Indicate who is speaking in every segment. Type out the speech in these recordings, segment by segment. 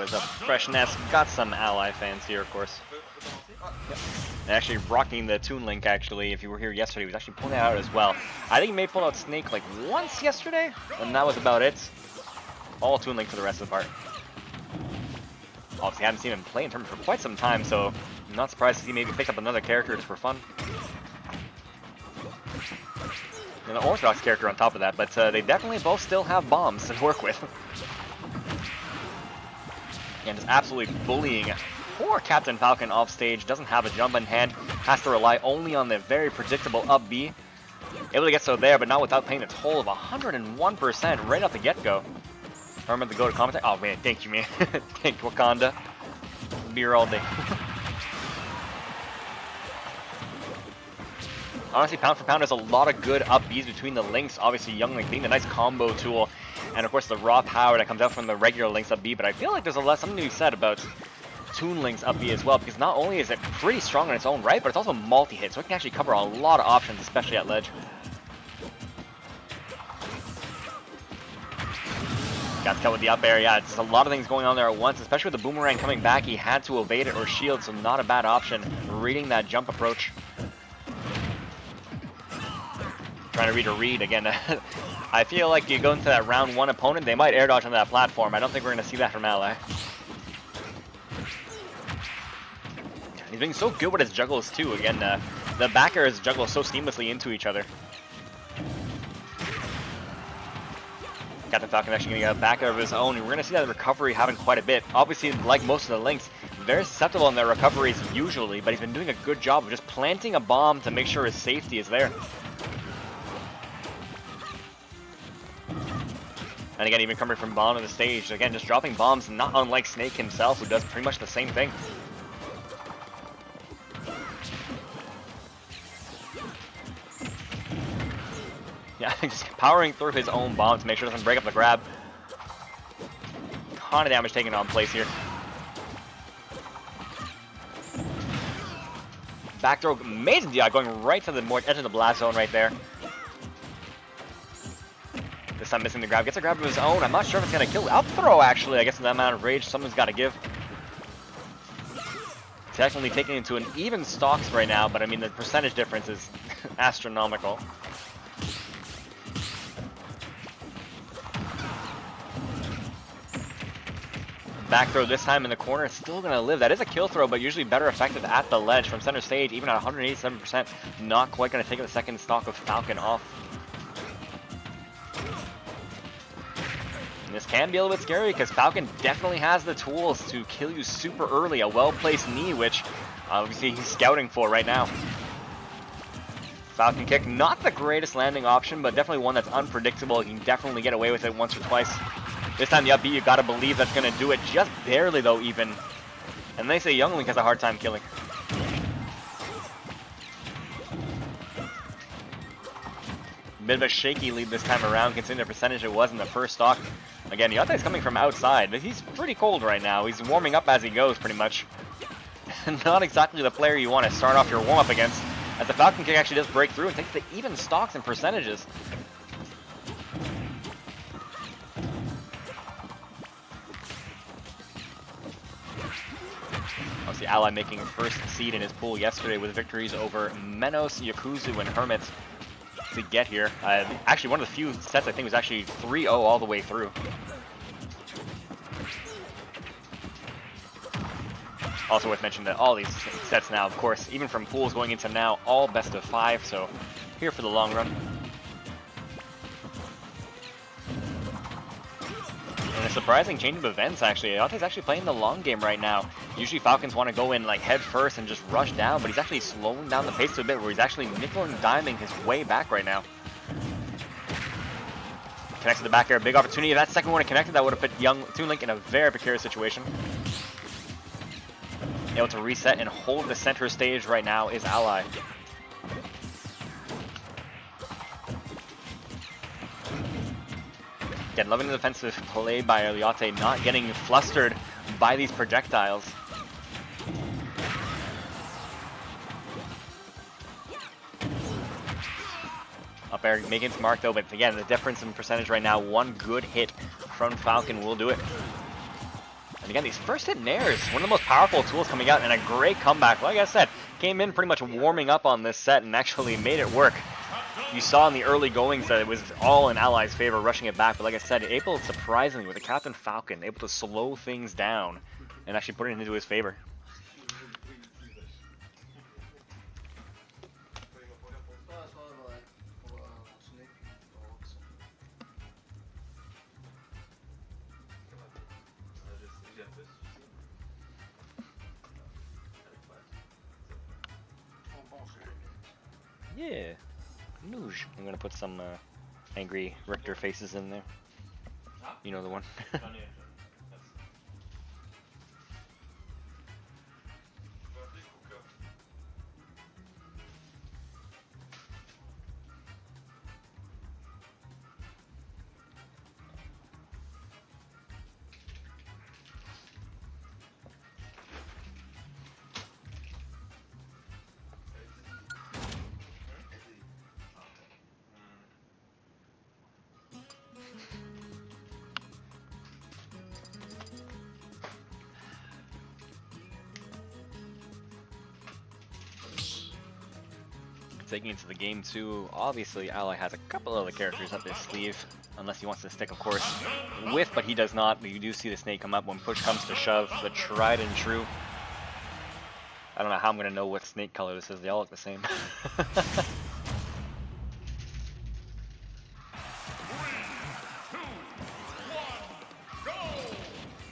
Speaker 1: is up? Fresh Nest, got some ally fans here, of course. Yep. And actually rocking the ToonLink, actually, if you were here yesterday, he was actually pulling it out as well. I think he may pull out Snake like once yesterday, and that was about it. All ToonLink for the rest of the part. Obviously, I haven't seen him play in tournament for quite some time, so I'm not surprised to see maybe pick up another character just for fun. And an Orthodox character on top of that, but they definitely both still have bombs to work with. And just absolutely bullying poor Captain Falcon off stage, doesn't have a jump in hand, has to rely only on the very predictable up B. Able to get so there, but not without paying a toll of 101% right off the get-go. I remember to go to commentary. Oh man, thank you, man. Thank Wakanda. Beer all day. Honestly, pound for pound, there's a lot of good up Bs between the links. Obviously, Young Link being the nice combo tool, and of course the raw power that comes out from the regular links up B. But I feel like there's something to be said about ToonLink's up B as well, because not only is it pretty strong in its own right, but it's also multi-hit, so it can actually cover a lot of options, especially at ledge. Got to cut with the up air. Yeah, it's a lot of things going on there at once, especially with the boomerang coming back. He had to evade it or shield, so not a bad option. Reading that jump approach. Trying to read a read again. I feel like you go into that round one opponent, they might air dodge on that platform. I don't think we're going to see that from Ally. He's being so good with his juggles too. Again, the back airs juggle so seamlessly into each other. Captain Falcon actually getting a back air of his own. We're going to see that recovery having quite a bit. Obviously, like most of the links, very susceptible in their recoveries usually, but he's been doing a good job of just planting a bomb to make sure his safety is there. And again, even coming from bottom of the stage, again, just dropping bombs, not unlike Snake himself, who does pretty much the same thing. Yeah, just powering through his own bomb to make sure it doesn't break up the grab. Ton of damage taken on place here. Back throw, amazing DI, going right to the edge of the blast zone right there. This time missing the grab, gets a grab of his own. I'm not sure if it's going to kill. Up throw, actually, I guess in that amount of rage, someone's got to give. Technically taking into an even stocks right now, but I mean the percentage difference is astronomical. Back throw this time in the corner, still going to live. That is a kill throw, but usually better effective at the ledge from center stage, even at 187%. Not quite going to take the second stock of Falcon off. And this can be a little bit scary because Falcon definitely has the tools to kill you super early. A well-placed knee, which obviously he's scouting for right now. Falcon kick, not the greatest landing option, but definitely one that's unpredictable. You can definitely get away with it once or twice. This time the up B, you gotta believe that's gonna do it just barely though even. And they say Young Link has a hard time killing. Bit of a shaky lead this time around considering the percentage it was in the first stock. Again, Yatusabe is coming from outside, but he's pretty cold right now. He's warming up as he goes pretty much. Not exactly the player you want to start off your warm-up against, as the Falcon kick actually does break through and takes the even stocks and percentages. Obviously, Ally making first seed in his pool yesterday with victories over Menos, Yakuzu, and Hermit to get here. Actually, one of the few sets I think was actually 3-0 all the way through. Also worth mentioning that all these sets now, of course, even from pools going into now, all best of 5, so here for the long run. And a surprising change of events, actually. Elote's actually playing the long game right now. Usually Falcons want to go in like head first and just rush down, but he's actually slowing down the pace a bit where he's actually nickel and diming his way back right now. Connects to the back air, big opportunity. If that second one connected, that would have put young ToonLink in a very precarious situation. Able to reset and hold the center stage right now is Ally. Again, loving the defensive play by Elote, not getting flustered by these projectiles. Up air, making it smart though, but again, the difference in percentage right now, one good hit from Falcon will do it. And again, these first hit nairs, one of the most powerful tools coming out, and a great comeback. Like I said, came in pretty much warming up on this set and actually made it work. You saw in the early goings that it was all in Ally's favor, rushing it back. But like I said, able, surprisingly, with the Captain Falcon, able to slow things down and actually put it into his favor. Yeah. Nooge. I'm gonna put some angry Richter faces in there. You know the one. Taking into the game too, obviously Ally has a couple other characters up his sleeve, unless he wants to stick, of course, with, but he does not. You do see the snake come up when push comes to shove, the tried and true. I don't know how I'm going to know what snake color this is, they all look the same.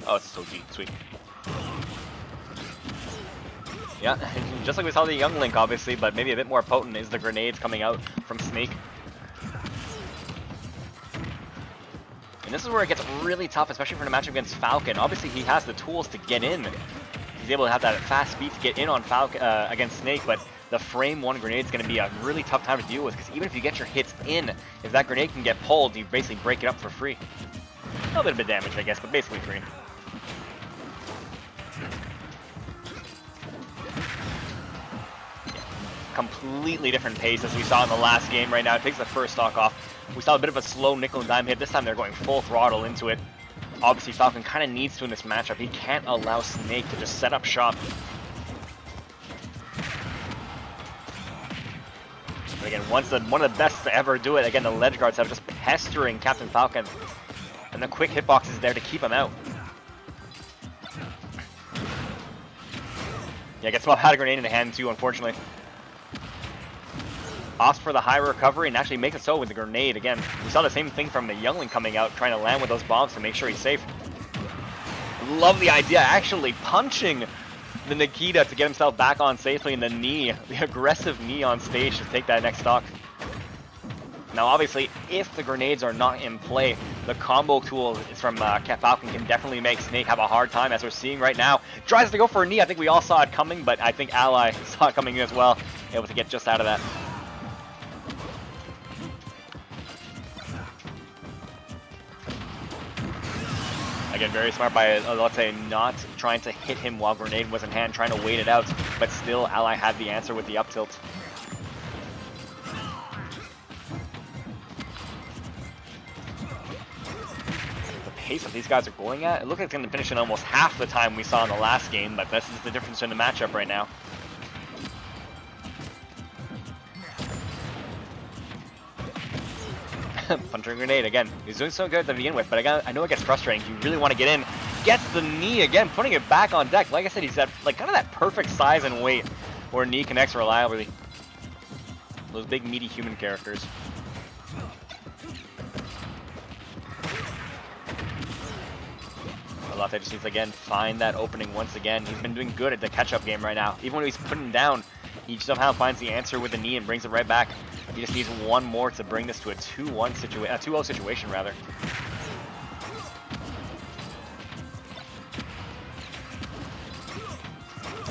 Speaker 1: Oh, it's so deep, sweet. Yeah, just like we saw the young Link, obviously, but maybe a bit more potent is the grenades coming out from Snake. And this is where it gets really tough, especially for the matchup against Falcon. Obviously, he has the tools to get in. He's able to have that fast speed to get in on Falcon against Snake, but the frame one grenade is going to be a really tough time to deal with, because even if you get your hits in, if that grenade can get pulled, you basically break it up for free. A little bit of damage, I guess, but basically free. Completely different pace as we saw in the last game right now. It takes the first stock off. We saw a bit of a slow nickel and dime hit. This time they're going full throttle into it. Obviously Falcon kind of needs to in this matchup. He can't allow Snake to just set up shop. But again, one of the best to ever do it. Again, the ledge guards have just pestering Captain Falcon. And the quick hitbox is there to keep him out. Yeah, gets had a grenade in the hand too, unfortunately. Opts for the high recovery and actually makes it so with the grenade. Again, we saw the same thing from the youngling coming out, trying to land with those bombs to make sure he's safe. Love the idea, actually punching the Nikita to get himself back on safely in the knee. The aggressive knee on stage to take that next stock. Now obviously, if the grenades are not in play, the combo tool from Falcon can definitely make Snake have a hard time, as we're seeing right now. Tries to go for a knee. I think we all saw it coming, but I think Ally saw it coming as well. Able to get just out of that. Again, very smart by Elote not trying to hit him while grenade was in hand, trying to wait it out, but still Ally had the answer with the up tilt. The pace that these guys are going at, it looks like it's going to finish in almost half the time we saw in the last game, but this is the difference in the matchup right now. Punching grenade again. He's doing so good to begin with, but I know it gets frustrating. You really want to get in. Gets the knee again, putting it back on deck. Like I said, he's at like kind of that perfect size and weight where knee connects reliably. Those big meaty human characters. Elote just needs to again find that opening once again. He's been doing good at the catch-up game right now. Even when he's putting him down, he somehow finds the answer with the knee and brings it right back. He just needs one more to bring this to a 2-1 situation, 2-0 situation rather.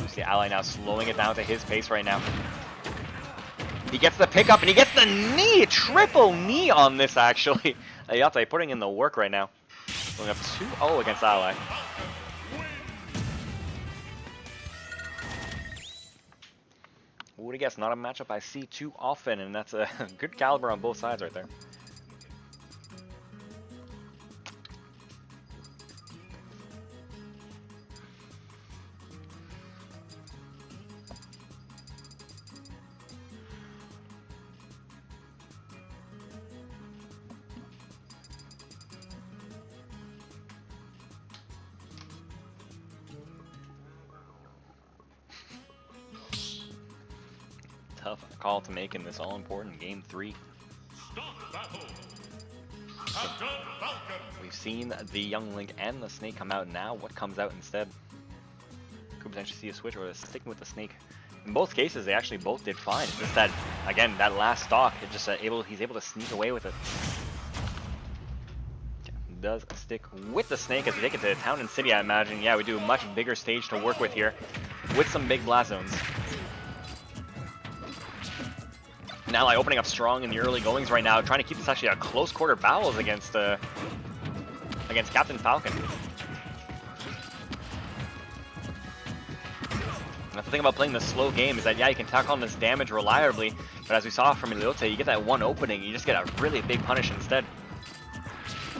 Speaker 1: You see Ally now slowing it down to his pace right now. He gets the pickup and he gets the knee, triple knee on this actually. Yatusabe putting in the work right now. Going up 2-0 against Ally. Who would have guessed? Not a matchup I see too often, and that's a good caliber on both sides right there. tough call to make in this all-important Game 3. We've seen the young Link and the Snake come out. Now what comes out instead? Could potentially see a switch or sticking with the Snake. In both cases, they actually both did fine. It's just that, again, that last stock, it just he's able to sneak away with it. Does stick with the Snake as we take it to Town and City, I imagine. Yeah, we do a much bigger stage to work with here with some big blast zones. Now, like, opening up strong in the early goings right now, trying to keep this actually a close quarter battles against Captain Falcon. That's the thing about playing the slow game is that, yeah, you can tack on this damage reliably, but as we saw from Elote, you get that one opening, you just get a really big punish instead.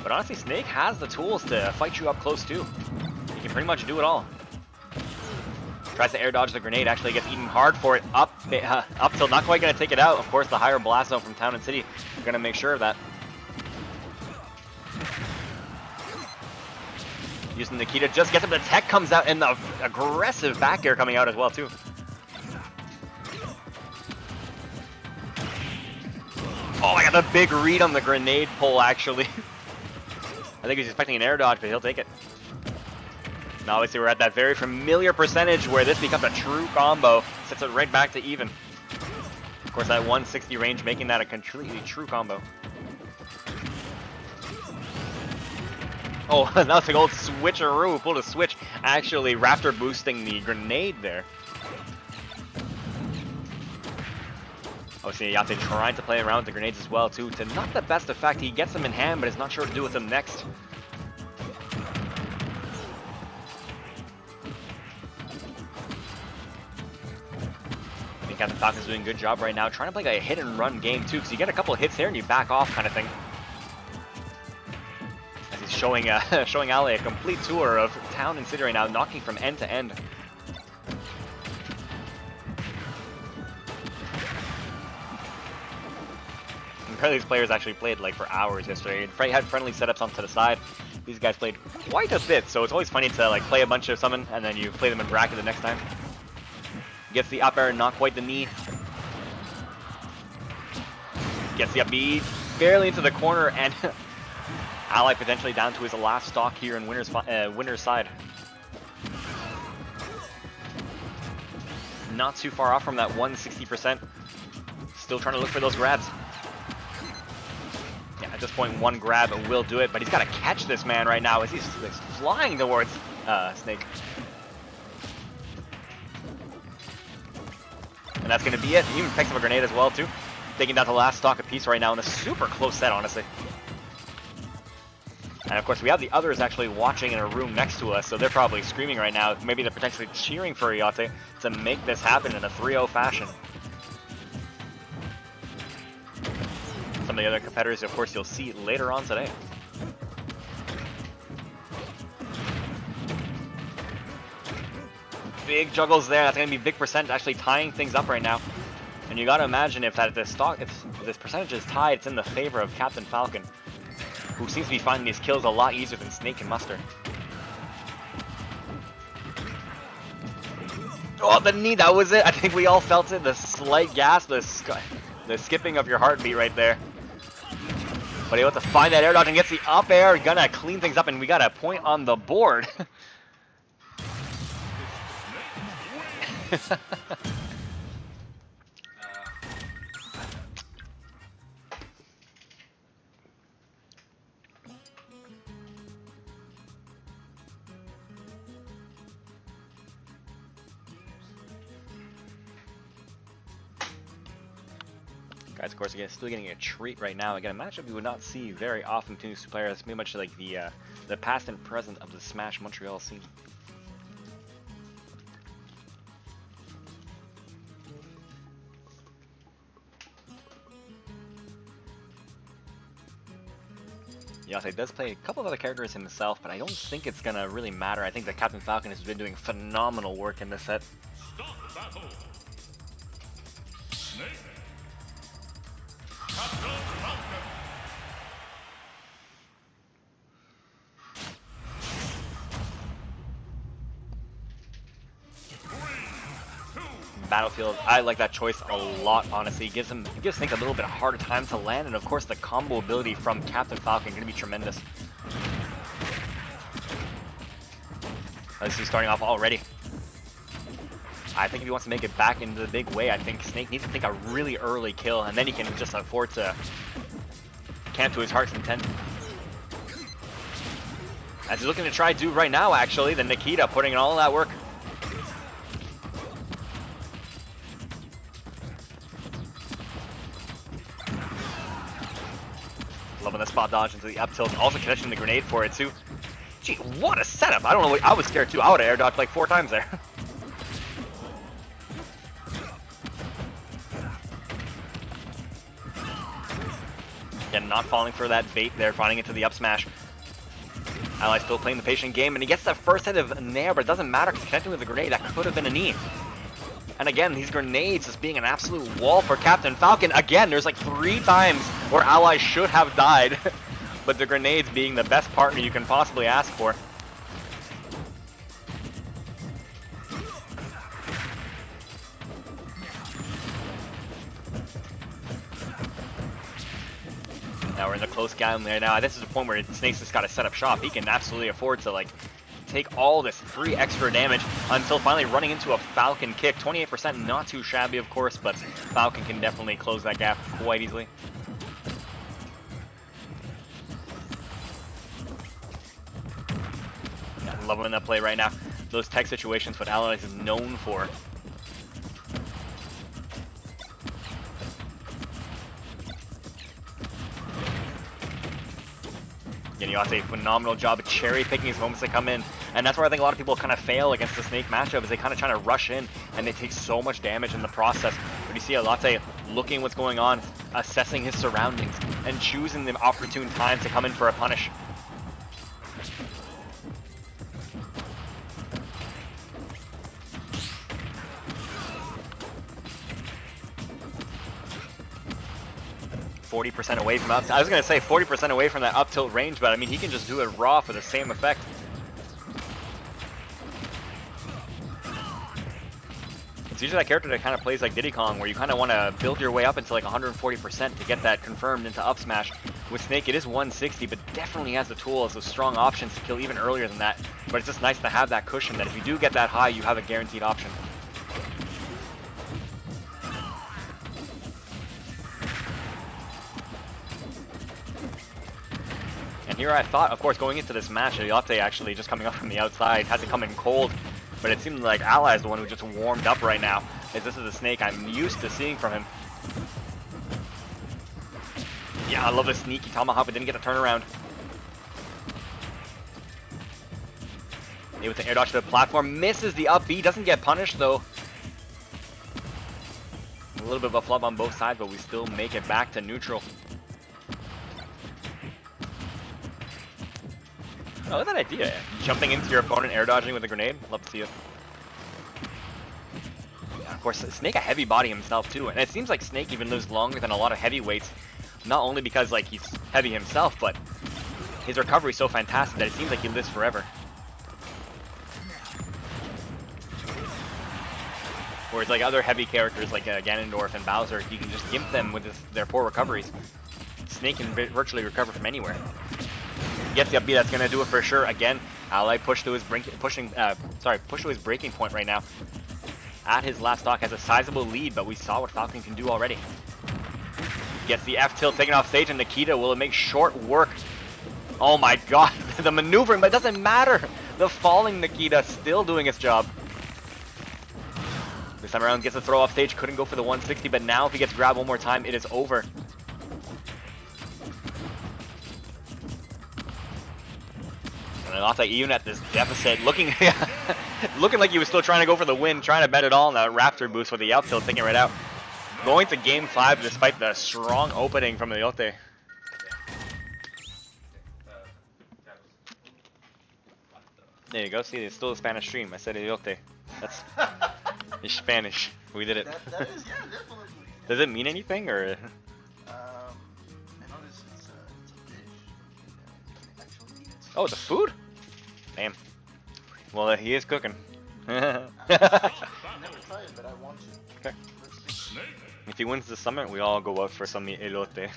Speaker 1: But honestly, Snake has the tools to fight you up close too. He can pretty much do it all. Tries to air dodge the grenade, actually gets eaten hard for it, up till not quite going to take it out. Of course, the higher blast zone from Town and City are going to make sure of that. Using Nikita, just gets him, the tech comes out, and the aggressive back air coming out as well too. Oh my god, the big read on the grenade pull actually. I think he's expecting an air dodge, but he'll take it. Now obviously we're at that very familiar percentage where this becomes a true combo. Sets it right back to even. Of course, that 160 range making that a completely true combo. Oh, that was an old switcheroo. Pulled a switch, actually Raptor boosting the grenade there. Obviously, Yatusabe trying to play around with the grenades as well, too. To not the best effect. He gets them in hand, but is not sure what to do with them next. I think Captain Falcon's doing a good job right now, trying to play a hit and run game, too, because you get a couple of hits here and you back off kind of thing. As he's showing Ale a complete tour of Town and City right now, knocking from end to end. These players actually played like for hours yesterday. And had friendly setups onto the side. These guys played quite a bit, so it's always funny to like play a bunch of summon and then you play them in bracket the next time. Gets the up air, not quite the knee. Gets the up B, barely into the corner, and Ally potentially down to his last stock here in winner's side. Not too far off from that 160%. Still trying to look for those grabs. Yeah, at this point, one grab will do it, but he's got to catch this man right now as he's flying towards Snake. And that's going to be it. He even picks up a grenade as well, too. Taking down the last stock apiece right now in a super close set, honestly. And of course, we have the others actually watching in a room next to us, so they're probably screaming right now. Maybe they're potentially cheering for Elote to make this happen in a 3-0 fashion. Some of the other competitors, of course, you'll see later on today. Big juggles there. That's going to be big percent actually tying things up right now. And you got to imagine if this percentage is tied, it's in the favor of Captain Falcon, who seems to be finding these kills a lot easier than Snake and Muster. Oh, the knee, that was it. I think we all felt it. The slight gasp, the skipping of your heartbeat right there. But able to find that air dodge and gets the up air. Gonna clean things up, and we got a point on the board. Guys, of course, again, still getting a treat right now. Again, a matchup we would not see very often between these two players. It's pretty much like the past and present of the Smash Montreal scene. Yatusabe does play a couple of other characters himself, but I don't think it's gonna really matter. I think that Captain Falcon has been doing phenomenal work in this set. battlefield. I like that choice a lot, honestly. It gives Snake a little bit harder time to land, and of course the combo ability from Captain Falcon going to be tremendous. This is starting off already. I think if he wants to make it back into the big way, I think Snake needs to take a really early kill, and then he can just afford to camp to his heart's content. As he's looking to try do right now, actually, the Nikita putting in all that work. Loving the spot dodge into the up tilt, also catching the grenade for it too. Gee, what a setup! I don't know, I was scared too. I would have air dodged like 4 times there. Again, not falling for that bait there, running into the up smash. Ally still playing the patient game, and he gets that first hit of Nair, but it doesn't matter because connecting with the grenade, that could have been a knee. And again, these grenades just being an absolute wall for Captain Falcon. Again, there's like 3 times where Ally should have died, but the grenades being the best partner you can possibly ask for. Now we're in the close game there. Now this is a point where Snake's just got to set up shop. He can absolutely afford to like take all this free extra damage until finally running into a Falcon kick. 28%, not too shabby of course, but Falcon can definitely close that gap quite easily. Yeah, loving that play right now. Those tech situations, what Allies is known for. Again, Yatusabe, phenomenal job of cherry picking his moments to come in, and that's where I think a lot of people kind of fail against the Snake matchup, is they kind of trying to rush in, and they take so much damage in the process. But you see Elote looking what's going on, assessing his surroundings, and choosing the opportune time to come in for a punish. %40 away from up. I was gonna say 40% away from that up tilt range, but I mean he can just do it raw for the same effect. It's usually that character that kind of plays like Diddy Kong, where you kind of want to build your way up into like 140% to get that confirmed into up smash. With Snake, it is 160, but definitely has the tools, those strong options to kill even earlier than that. But it's just nice to have that cushion that if you do get that high, you have a guaranteed option. Here I thought, of course, going into this match, Elote actually just coming up from the outside, had to come in cold, but it seemed like Ally is the one who just warmed up right now, as this is a Snake I'm used to seeing from him. Yeah, I love the sneaky tomahawk, but didn't get a turnaround. With the air dodge to the platform, misses the up B, doesn't get punished though. A little bit of a flub on both sides, but we still make it back to neutral. Oh, look at that idea. Jumping into your opponent, air dodging with a grenade. Love to see it. Yeah, of course, Snake a heavy body himself too, and it seems like Snake even lives longer than a lot of heavyweights. Not only because like he's heavy himself, but his recovery is so fantastic that it seems like he lives forever. Whereas like other heavy characters like Ganondorf and Bowser, you can just gimp them with their poor recoveries. Snake can virtually recover from anywhere. Gets the up B, that's gonna do it for sure. Again, Ally pushed to his push to his breaking point right now. At his last stock has a sizable lead, but we saw what Falcon can do already. Gets the F tilt taken off stage, and Nikita will make short work. Oh my god, the maneuvering, but it doesn't matter. The falling Nikita still doing its job. This time around gets a throw off stage, couldn't go for the 160, but now if he gets grabbed one more time, it is over. And Elote even at this deficit, looking looking like he was still trying to go for the win, trying to bet it all on that Raptor boost with the out tilt, taking it right out. Going to game 5 despite the strong opening from Elote. There you go, see, it's still a Spanish stream. I said Elote. That's it's Spanish. We did it.
Speaker 2: That is, yeah, definitely.
Speaker 1: Does it mean anything, or?
Speaker 2: I noticed it's a dish. Actually eat it.
Speaker 1: Oh, it's a food? Damn. Well, he is cooking.
Speaker 2: I've never try it, but I want to.
Speaker 1: Okay.
Speaker 2: First.
Speaker 1: If he wins the summit, we all go out for some elote.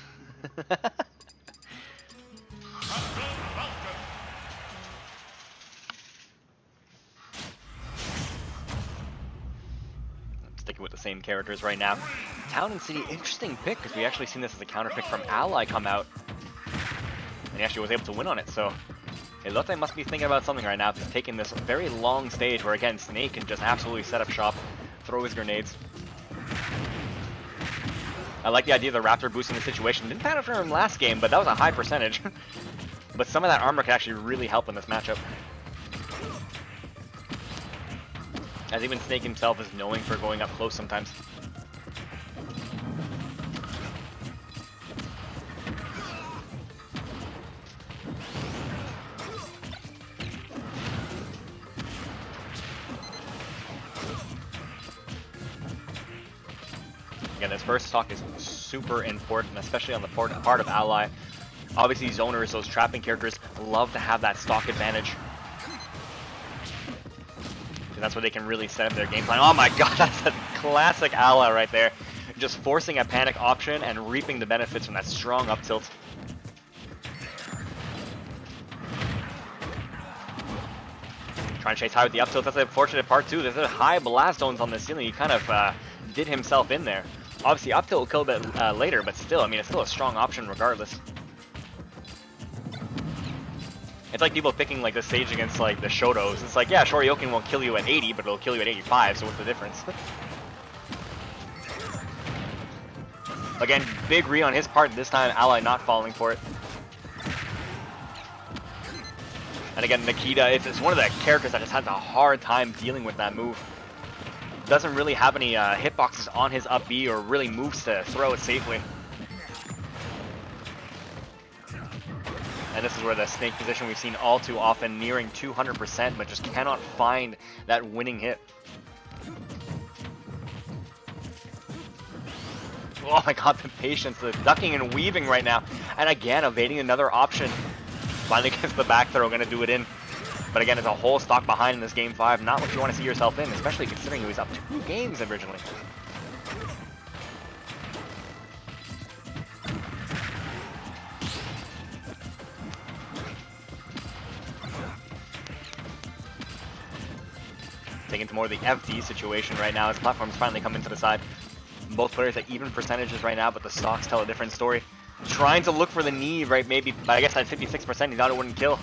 Speaker 1: Sticking with the same characters right now. Town and City, interesting pick, because we actually seen this as a counter pick from Ally come out. And he actually was able to win on it, so Elote must be thinking about something right now if he's taking this very long stage where, again, Snake can just absolutely set up shop, throw his grenades. I like the idea of the Raptor boosting the situation. Didn't pan out for him last game, but that was a high percentage. But some of that armor can actually really help in this matchup. As even Snake himself is knowing for going up close sometimes. Again, this first stock is super important, especially on the part of Ally. Obviously, zoners, those trapping characters, love to have that stock advantage. That's where they can really set up their game plan. Oh my god, that's a classic Ally right there. Just forcing a panic option and reaping the benefits from that strong up tilt. Trying to chase high with the up tilt. That's the unfortunate part too. There's a high blast zones on the ceiling. He kind of did himself in there. Obviously, up tilt will kill a bit later, but still, I mean, it's still a strong option regardless. It's like people picking like the stage against like the Shotos. It's like, yeah, Shoryuken won't kill you at 80, but it'll kill you at 85, so what's the difference? Again, big re on his part, this time Ally not falling for it. And again, Nikita, it's one of the characters that just has a hard time dealing with that move. Doesn't really have any hitboxes on his up B or really moves to throw it safely. And this is where the Snake position we've seen all too often, nearing 200%, but just cannot find that winning hit. Oh my god, the patience, the ducking and weaving right now. And again, evading another option. Finally gets the back throw, gonna do it in. But again, it's a whole stock behind in this game 5. Not what you want to see yourself in, especially considering he was up 2 games originally. Into more of the FD situation right now as platforms finally come into the side. Both players at even percentages right now, but the stocks tell a different story. Trying to look for the knee, right, maybe, but I guess at 56% he thought it wouldn't kill.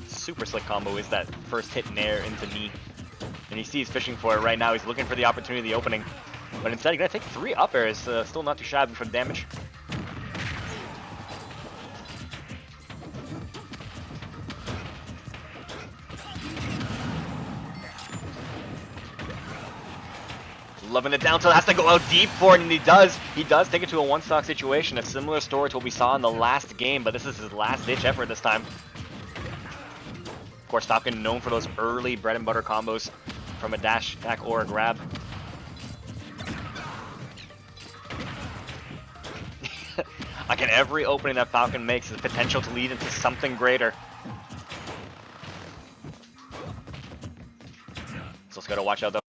Speaker 1: Super slick combo is that first hit nair into knee. And you see he's fishing for it right now. He's looking for the opportunity, the opening. But instead he's gonna take 3 up airs, still not too shabby for the damage. Loving it down tilt, has to go out deep for it, and he does take it to a 1-stock situation. A similar story to what we saw in the last game, but this is his last ditch effort this time. Of course, Falcon known for those early bread and butter combos from a dash attack or a grab. Again, every opening that Falcon makes has potential to lead into something greater. So let's gotta watch out though.